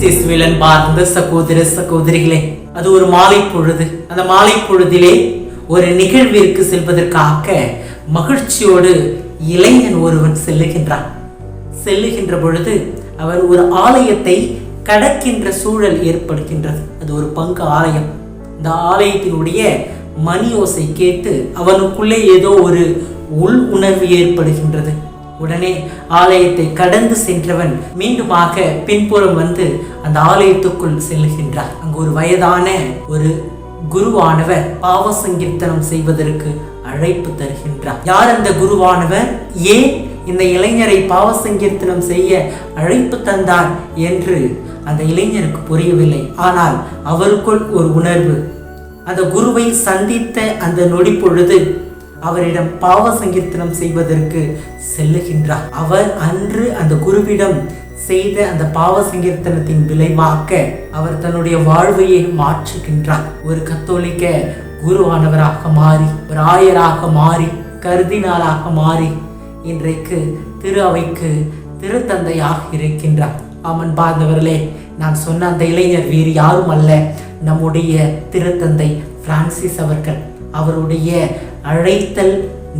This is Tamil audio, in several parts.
கிறிஸ்துவில் அன்பார்ந்த சகோதர சகோதரிகளே, அது ஒரு மாலை பொழுது. அந்த மாலை பொழுதிலே ஒரு நிகழ்விற்கு செல்வதற்காக மகிழ்ச்சியோடு இளைஞன் ஒருவன் செல்லுகின்ற பொழுது அவர் ஒரு ஆலயத்தை கடக்கின்ற சூழல் ஏற்படுகின்றது. அது ஒரு பங்கு ஆலயம். இந்த ஆலயத்தினுடைய மணி ஓசை கேட்டு அவனுக்குள்ளே ஏதோ ஒரு உள் உணர்வு ஏற்படுகின்றது. உடனே ஆலயத்தை கடந்து சென்றவன் மீண்டுமாக பின்புறம் வந்து அந்த ஆலயத்துக்குள் செல்லுகின்றார். அங்கு ஒரு வயதான ஒரு குருவானவர் பாவ சங்கீர்த்தனம் செய்வதற்கு அழைப்பு தருகின்றார். யார் அந்த குருவானவர்? ஏன் இந்த இளைஞரை பாவ சங்கீர்த்தனம் செய்ய அழைப்பு தந்தார் என்று அந்த இளைஞருக்கு புரியவில்லை. ஆனால் அவருக்குள் ஒரு உணர்வு. அந்த குருவை சந்தித்த அந்த நொடி பொழுது அவரிடம் பாவ சங்கீர்த்தனம் செய்வதற்கு செல்லுகின்றார். அவர் அன்று அந்த குருவிடம் செய்த அந்த பாவ சங்கீர்த்தனத்தின் விளைவாக அவர் தன்னுடைய வாழ்வையை மாற்றுகின்றார். ஒரு கத்தோலிக்க குருவானவராக மாறி, ஒரு ஆயராக மாறி, கர்தினாலாக மாறி இன்றைக்கு திரு அவைக்கு திருத்தந்தையாக இருக்கின்றார். ஆமன் பார்ந்தவர்களே, நான் சொன்ன அந்த இளைஞர் வேறு யாரும் அல்ல, நம்முடைய திருத்தந்தை பிரான்சிஸ் அவர்கள். அவருடைய அழைத்தல்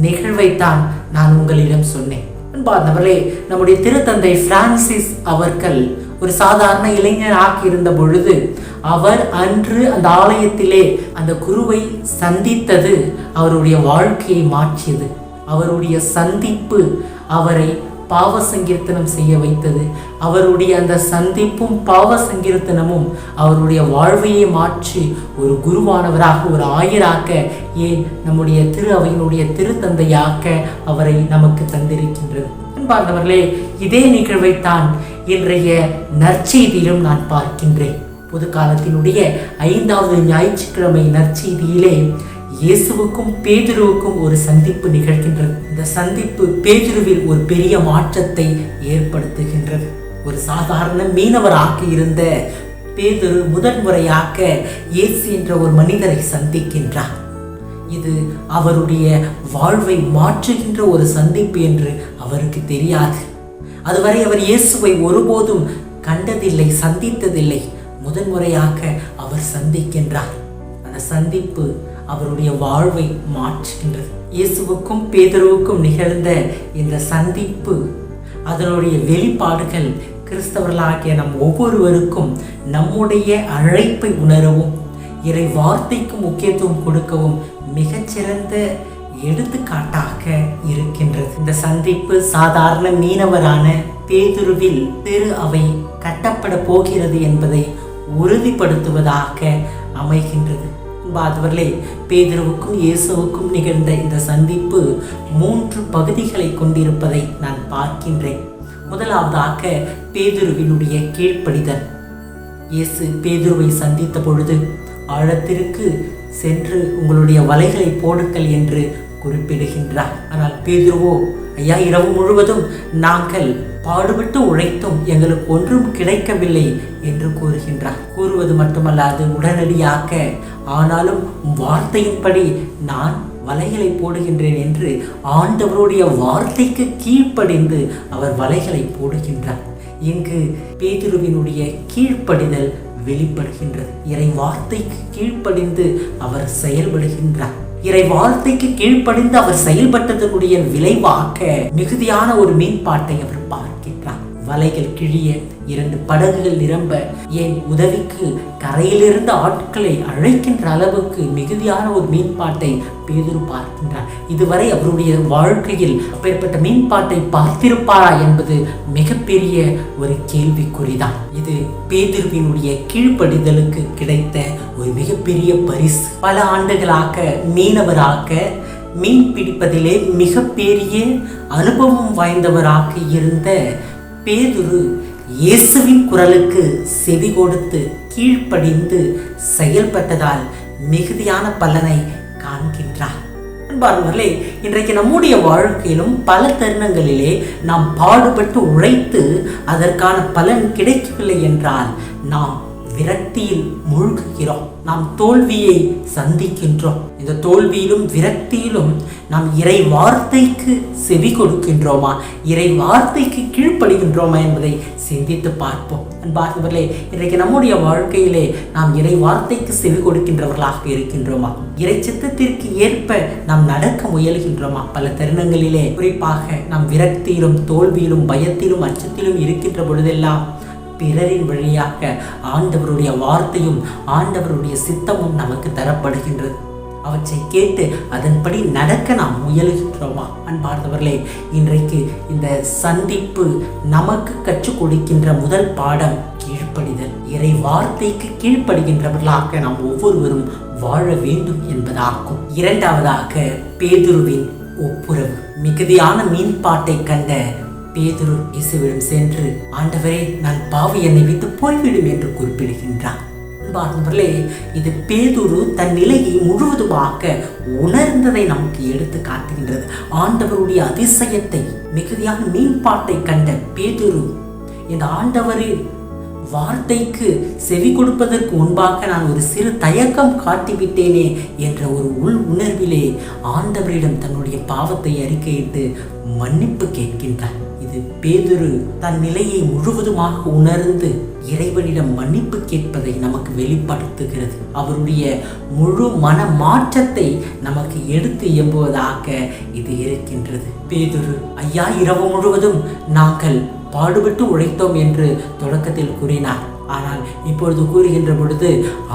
நிகழ்வைத்தான் நான் உங்களிடம் சொன்னேன். அன்பார்ந்தவர்களே, நம்முடைய திருத்தந்தை பிரான்சிஸ் அவர்கள் ஒரு சாதாரண இளைஞராக இருந்த பொழுது அவர் அன்று அந்த ஆலயத்திலே அந்த குருவை சந்தித்தது அவருடைய வாழ்க்கையை மாற்றியது. அவருடைய சந்திப்பு அவரை பாவ சங்கீர்த்தனம் செய்ய வைத்தது. அவருடைய அந்த சந்திப்பும் பாவ சங்கீர்த்தனமும் அவருடைய வாழ்வையை மாற்றி ஒரு குருவானவராக, ஒரு ஆயராக, ஏன் நம்முடைய திரு அவையினுடைய திருத்தந்தையாக அவரை நமக்கு தந்திருக்கின்றது. அன்பார்ந்தவர்களே, இதே நிகழ்வைத்தான் இன்றைய நற்செய்தியிலும் நான் பார்க்கின்றேன். பொது காலத்தினுடைய 5வது ஞாயிற்றுக்கிழமை நற்செய்தியிலே இயேசுவுக்கும் பேதுருவுக்கும் ஒரு சந்திப்பு நிகழ்கின்றது. இந்த சந்திப்பு பேதுருவில் ஒரு பெரிய மாற்றத்தை ஏற்படுத்துகின்றது. ஒரு சாதாரண மீனவராக இருந்த பேதுரு முதன்முறையாக இயேசு என்ற ஒரு மனிதரை சந்திக்கின்றார். இது அவருடைய வாழ்வை மாற்றுகின்ற ஒரு சந்திப்பு என்று அவருக்கு தெரியாது. அதுவரை அவர் இயேசுவை ஒருபோதும் கண்டதில்லை, சந்தித்ததில்லை. முதன்முறையாக அவர் சந்திக்கின்றார். அந்த சந்திப்பு அவருடைய வாழ்வை மாற்றுகின்றது. இயேசுவுக்கும் பேதுருவுக்கும் நிகழ்ந்த இந்த சந்திப்பு, அதனுடைய வெளிப்பாடுகள் கிறிஸ்தவர்களாகிய நம் ஒவ்வொருவருக்கும் நம்முடைய அழைப்பை உணரவும், இறை வார்த்தைக்கு முக்கியத்துவம் கொடுக்கவும் மிகச்சிறந்த எடுத்துக்காட்டாக இருக்கின்றது. இந்த சந்திப்பு சாதாரண மீனவரான பேதுருவில் திரு அவை கட்டப்பட போகிறது என்பதை உறுதிப்படுத்துவதாக அமைகின்றது. பாதவர்களே, பேதுருவுக்கும் இயேசுவுக்கும் நிகழ்ந்த இந்த சந்திப்பு 3 பகுதிகளை கொண்டிருப்பதை நான் பார்க்கின்றேன். முதலாவதாக பேதுருவினுடைய கீழ்ப்படிதல். இயேசு பேதுருவை சந்தித்த பொழுது ஆழத்திற்கு சென்று உங்களுடைய வலைகளை போடுங்கள் என்று குறிப்பிடுகின்றார். ஆனால் பேதுருவோ, ஐயா, இரவு முழுவதும் நாங்கள் பாடுபட்டு உழைத்தும் எங்களுக்கு ஒன்றும் கிடைக்கவில்லை என்று கூறுகின்றார். கூறுவது மட்டுமல்லாது உடனடியாக, ஆனாலும் வார்த்தையின்படி நான் வலைகளை போடுகின்றேன் என்று ஆண்டவருடைய வார்த்தைக்கு கீழ்ப்படிந்து அவர் வலைகளை போடுகின்றார். இங்கு பேதுருவினுடைய கீழ்ப்படிதல் வெளிப்படுகின்றது. இறை வார்த்தைக்கு கீழ்ப்படிந்து அவர் செயல்படுகின்றார். இறை வார்த்தைக்கு கீழ்ப்படிந்து அவர் செயல்பட்டதனுடைய விளைவாக மிகுதியான ஒரு மீன்பாட்டை அவர் பார்க்கின்றார். வலைகள் கிழிய, 2 படகுகள் நிரம்ப, என் உதவிக்கு கரையிலிருந்து ஆட்களை அழைக்கின்ற அளவுக்கு மிகுதியான ஒரு மீன்பாட்டை பேதுரு பார்க்கின்றார். இதுவரை அவருடைய வாழ்க்கையில் அப்பேற்பட்ட மீன்பாட்டை பார்த்திருப்பாரா என்பது மிகப்பெரிய ஒரு கேள்விக்குறிதான். இது பேதுருவினுடைய கீழ்ப்படிதலுக்கு கிடைத்த ஒரு மிகப்பெரிய பரிசு. பல ஆண்டுகளாக மீனவராக, மீன் பிடிப்பதிலே மிகப்பெரிய அனுபவம் வாய்ந்தவராக இருந்த பேதுரு இயேசுவின் குரலுக்கு செவி கொடுத்து கீழ்ப்படிந்து செயல்பட்டதால் மிகுதியான பலனை காண்கின்றார். அன்பார்ந்தவர்களே, இன்றைக்கு நம்முடைய வாழ்க்கையிலும் பல தருணங்களிலே நாம் பாடுபட்டு உழைத்து அதற்கான பலன் கிடைக்கவில்லை என்றால் நாம் விரக்தியில் மூழ்குகிறோம். நாம் தோல்வியை சந்திக்கின்றோம். இந்த தோல்வியிலும் விரக்தியிலும் நாம் இறை வார்த்தைக்கு செவி கொடுக்கின்றோமா, இறை வார்த்தைக்கு கீழ்ப்படுகின்றோமா என்பதை சிந்தித்து பார்ப்போம். அன்பார்ந்தவர்களே, இன்றைக்கு நம்முடைய வாழ்க்கையிலே நாம் இறை வார்த்தைக்கு செவி கொடுக்கின்றவர்களாக இருக்கின்றோமா, இறை சித்தத்திற்கு ஏற்ப நாம் நடக்க முயல்கின்றோமா? பல தருணங்களிலே, குறிப்பாக நாம் விரக்தியிலும் தோல்வியிலும் பயத்திலும் அச்சத்திலும் இருக்கின்ற பொழுதெல்லாம் பிறரின் வழியாக ஆண்டவருடைய வார்த்தையும் ஆண்டவருடைய சித்தமும் நமக்கு தரப்படுகின்றது. அவற்றை கேட்டு அதன்படி நடக்க நாம் முயல்கின்றோமா? அன்பார்ந்தவர்களே, இன்றைக்கு இந்த சந்திப்பு நமக்கு கற்றுக் கொடுக்கின்ற முதல் பாடம் கீழ்ப்படிதல். இறை வார்த்தைக்கு கீழ்ப்படுகின்றவர்களாக நாம் ஒவ்வொருவரும் வாழ வேண்டும் என்பதாகும். இரண்டாவதாக பேதுருவின் ஒப்புரவு. மிகுதியான மீன்பாட்டை கண்ட பேதுரு இயேசுவிடம் சென்று, ஆண்டவரே, நான் பாவி, என்னை விட்டு போய்விடும் என்று குறிப்பிடுகின்றார். அன்பார்ந்தவர்களே, இது பேதுரு தன் நிலையை முழுவதுமாக உணர்ந்ததை நமக்கு எடுத்து காட்டுகின்றது. ஆண்டவருடைய அதிசயத்தை, மிகுதியான மீன்பாட்டை கண்ட பேதுரு இந்த ஆண்டவரின் வார்த்தைக்கு செவி கொடுப்பதற்கு முன்பாக நான் ஒரு சிறு தயக்கம் காட்டிவிட்டேனே என்ற ஒரு உள் உணர்விலே ஆண்டவரிடம் தன்னுடைய பாவத்தை அறிக்கையிட்டு மன்னிப்பு கேட்கின்றார். இது பேதுரு தன் நிலையை முழுவதுமாக உணர்ந்து இறைவனிடம் மன்னிப்பு கேட்பதை நமக்கு வெளிப்படுத்துகிறது. அவருடைய முழு மன மாற்றத்தை நமக்கு எடுத்து இயம்புவதாக இது இருக்கின்றது. பேதுரு, ஐயா, இரவு முழுவதும் நாங்கள் பாடுபட்டு உழைத்தோம் என்று தொடக்கத்தில் கூறினார். ஆனால் இப்பொழுது கூறுகின்ற பொழுது,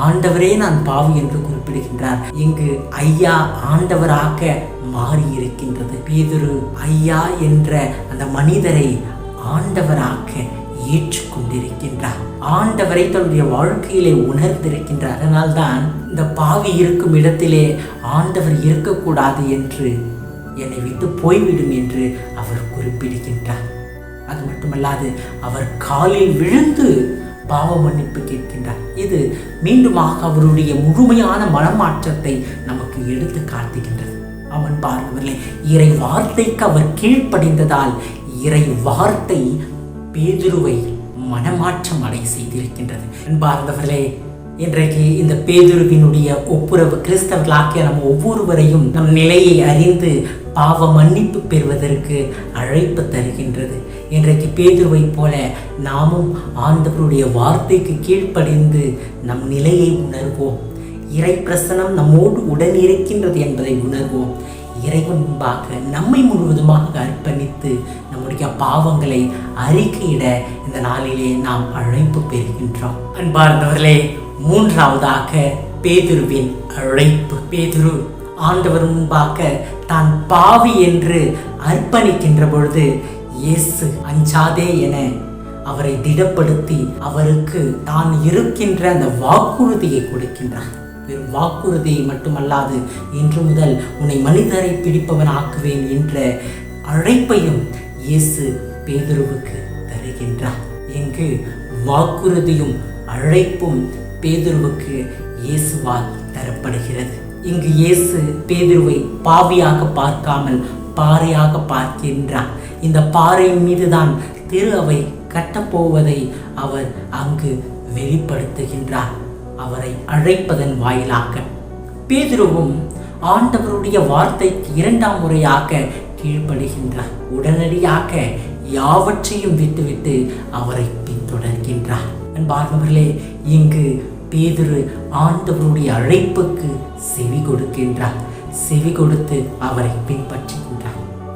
ஆண்டவரே, நான் பாவி என்று குறிப்பிடுகின்றார். இங்கு ஐயா ஆண்டவராக மாறி இருக்கின்றது. பேதுரு ஐயா என்ற அந்த மனிதரை ஆண்டவராக ஏற்றுக்கொண்டிருக்கின்றார். ஆண்டவரை தன்னுடைய வாழ்க்கையிலே உணர்ந்திருக்கின்றார். அதனால்தான் இந்த பாவி இருக்கும் இடத்திலே ஆண்டவர் இருக்கக்கூடாது என்று, என்னை விட்டு போய்விடும் என்று அவர் குறிப்பிடுகின்றார். அது மட்டுமல்லாது அவர் காலில் விழுந்து பாவ மன்னிப்பு கேட்கின்றார். இது மீண்டுமாக அவருடைய முழுமையான மனமாற்றத்தை நமக்கு எடுத்து காட்டுகின்றது. அவன் பார்வர்களே, இறை வார்த்தைக்கு அவர் கீழ்ப்படிந்ததால் இறை வார்த்தை பேதுருவை மனமாற்றம் அடைய செய்திருக்கின்றது. அன்பார்ந்தவர்களே, இன்றைக்கு இந்த பேதுருவினுடைய ஒப்புரவு கிறிஸ்தவர்களாகிய நம் ஒவ்வொருவரையும் நம் நிலையை அறிந்து பாவ மன்னிப்பு பெறுவதற்கு அழைப்பு தருகின்றது. இன்றைக்கு பேதுருவை போல நாமும் ஆண்டவருடைய வார்த்தைக்கு கீழ்ப்படிந்து நம் நிலையை உணர்வோம். இறை பிரசனம் நம்மோடு உடன் இருக்கின்றது என்பதை உணர்வோம். இறைவன் முன்பாக நம்மை முழுவதுமாக அர்ப்பணித்து நம்முடைய பாவங்களை அறிக்கையிட இந்த நாளிலே நாம் அழைப்பு பெறுகின்றோம். அன்பார்ந்தவர்களே, மூன்றாவதாக பேதுருவின் அழைப்பு. பேதுரு ஆண்டவர் முன்பாக தான் பாவி என்று அர்ப்பணிக்கின்ற பொழுது இயேசு அஞ்சாதே என அவரை திடப்படுத்தி அவருக்கு தான் இருக்கின்ற அந்த வாக்குறுதியை கொடுக்கின்றார். வெறும் வாக்குறுதியை மட்டுமல்லாது, இன்று முதல் உன்னை மனிதரை பிடிப்பவன் ஆக்குவேன் என்ற அழைப்பையும் இயேசு பேதுருவுக்கு தருகின்றார். இங்கு வாக்குறுதியும் அழைப்பும் பேதுருவுக்கு இயேசுவால் தரப்படுகிறது. இங்கு இயேசு பேதுருவை பாவியாக பார்க்காமல் பாறையாக பார்க்கின்றார். இந்த பாறையின் மீதுதான் திரு அவை கட்டப்போவதை அவர் அங்கு வெளிப்படுத்துகின்றார், அவரை அழைப்பதன் வாயிலாக. பேதுருவும் ஆண்டவருடைய வார்த்தைக்கு இரண்டாம் முறையாக கீழ்ப்படுகின்றார். உடனடியாக யாவற்றையும் விட்டுவிட்டு அவரை பின்தொடர்கின்றார். அன்பார்ந்தவர்களே, இங்கு பேதுரு ஆண்டவருடைய அழைப்புக்கு செவி கொடுக்கின்றார். செவி கொடுத்து அவரை பின்பற்றுகின்றார்.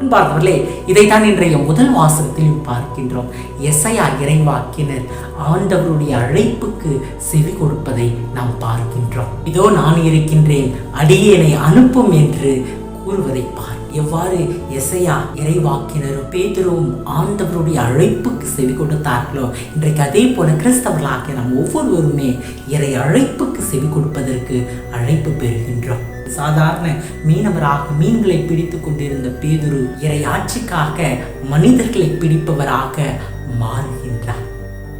அன்பார்ந்தவர்களே, இதைத்தான் இன்றைய முதல் வாசகத்திலும் பார்க்கின்றோம். எசையா இறைவாக்கினர் ஆண்டவருடைய அழைப்புக்கு செவி கொடுப்பதை நாம் பார்க்கின்றோம். இதோ நான் இருக்கின்றேன், அடியேனை அனுப்பும் என்று கூறுவதை பார். எவ்வாறு எசையா இறைவாக்கினரும் பேதுருவும் ஆண்டவருடைய அழைப்புக்கு செவி கொடுத்தார்களோ, இன்றைக்கு அதே போல கிறிஸ்தவர்களாகிய நாம் ஒவ்வொருவருமே இறை அழைப்புக்கு செவி கொடுப்பதற்கு அழைப்பு பெறுகின்றோம். சாதாரண மீனவராக மீன்களை பிடித்து கொண்டிருந்த பேதுரு இறை ஆட்சிக்காக மனிதர்களை பிடிப்பவராக மாறுகின்றார்.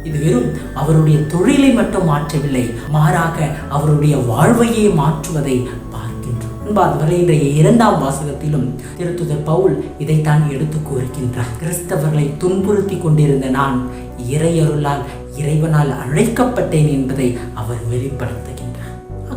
இது வெறும் அவருடைய தொழிலை மட்டும் மாற்றவில்லை, மாறாக அவருடைய வாழ்வையே மாற்றுவதை பார்க்கின்றோம். அன்பார்ந்தவர்களே, இன்றைய இரண்டாம் வாசகத்திலும் திருத்துதர் பவுல் இதைத்தான் எடுத்து கூறுகின்றார். கிறிஸ்தவர்களை துன்புறுத்தி கொண்டிருந்த நான் இறையருளால் இறைவனால் அழைக்கப்பட்டேன் என்பதை அவர் வெளிப்படுத்துகின்றார்.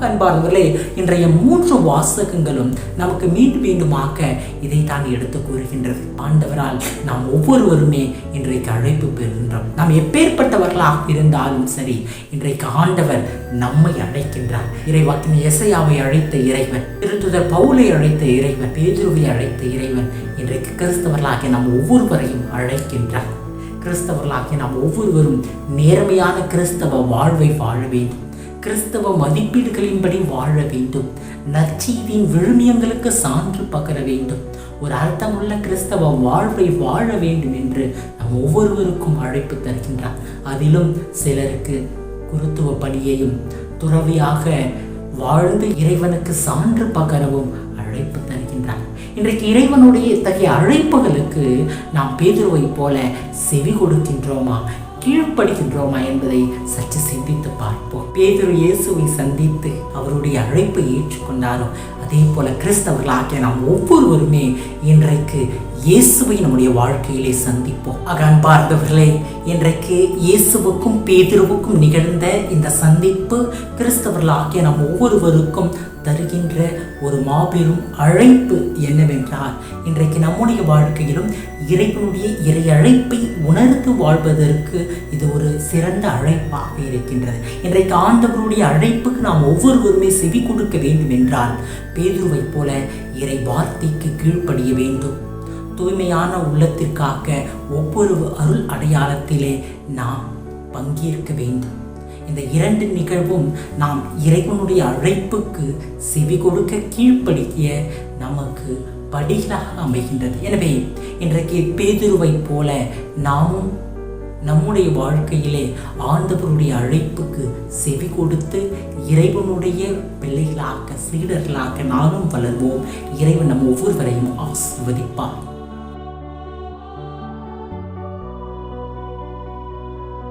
அன்பார்ந்தவர்களே, இன்றைய 3 வாசகங்களும் நமக்கு மீண்டும் மீண்டுமாக இதைத்தான் எடுத்து கூறுகின்றது. ஆண்டவரால் நாம் ஒவ்வொருவருமே இன்றைக்கு அழைப்பு பெறுகின்றோம். நாம் எப்பேற்பட்டவர்களாக இருந்தாலும் சரி, இன்றைக்கு ஆண்டவர் நம்மை அழைக்கின்றார். இறைவாக்கின் எசையாவை அழைத்த இறைவன், திருத்துதர் பவுலை அழைத்த இறைவன், பேதுருவை அழைத்த இறைவன் இன்றைக்கு கிறிஸ்தவர்களாகிய நாம் ஒவ்வொருவரையும் அழைக்கின்றார். கிறிஸ்தவர்களாகிய நாம் ஒவ்வொருவரும் நேர்மையான கிறிஸ்தவ வாழ்வை வாழ வேண்டும். கிறிஸ்தவ மதிப்பீடுகளின்படி வாழ வேண்டும். நற்செய்தியின் விழுமியங்களுக்கு சான்று பகர வேண்டும். ஒரு அர்த்தமுள்ள கிறிஸ்தவ வாழ்வை வாழ வேண்டும் என்று நம் ஒவ்வொருவருக்கும் அழைப்பு தருகின்றார். அதிலும் சிலருக்கு குருத்துவ பணியையும் துறவியாக வாழ்ந்து இறைவனுக்கு சான்று பகரவும் அழைப்பு தருகின்றார். இன்றைக்கு இறைவனுடைய இத்தகைய அழைப்புகளுக்கு நாம் பேதுருவை போல செவி கொடுக்கின்றோமா, கீழ்ப்படுகின்றோமா என்பதை சற்று சிந்தித்து பார்ப்போம். பேதுரு இயேசுவை சந்தித்து அவருடைய அழைப்பை ஏற்றுக்கொண்டாரோ, அதே போல கிறிஸ்தவர்களாகிய நாம் ஒவ்வொருவருமே இன்றைக்கு இயேசுவை நம்முடைய வாழ்க்கையிலே சந்திப்போம். அன்பார்ந்தவர்களே, இன்றைக்கு இயேசுவுக்கும் பேதுருவுக்கும் நிகழ்ந்த இந்த சந்திப்பு கிறிஸ்தவர்களாகிய நாம் ஒவ்வொருவருக்கும் தருகின்ற ஒரு மாபெரும் அழைப்பு என்னவென்றால், இன்றைக்கு நம்முடைய வாழ்க்கையிலும் இறைவனுடைய இறை அழைப்பை உணர்ந்து வாழ்வதற்கு இது ஒரு சிறந்த அழைப்பாக இருக்கின்றது. இன்றைக்கு ஆண்டவருடைய அழைப்புக்கு நாம் ஒவ்வொருவருமே செவி கொடுக்க வேண்டும் என்றால், பேதுருவை போல இறை வார்த்தைக்கு கீழ்ப்படிய வேண்டும். தூய்மையான உள்ளத்திற்காக ஒவ்வொரு அருள் அடையாளத்திலே நாம் பங்கேற்க வேண்டும். இந்த 2 நிகழ்வும் நாம் இறைவனுடைய அழைப்புக்கு செவி கொடுக்க கீழ்ப்படிய நமக்கு படிகளாக அமைகின்றது. எனவே இன்றைக்கு பேதுருவை போல நாமும் நம்முடைய வாழ்க்கையிலே ஆண்டவருடைய அழைப்புக்கு செவி கொடுத்து இறைவனுடைய பிள்ளைகளாக, சீடர்களாக நானும் வளர்வோம். இறைவன் நம் ஒவ்வொருவரையும் ஆசீர்வதிப்பார்.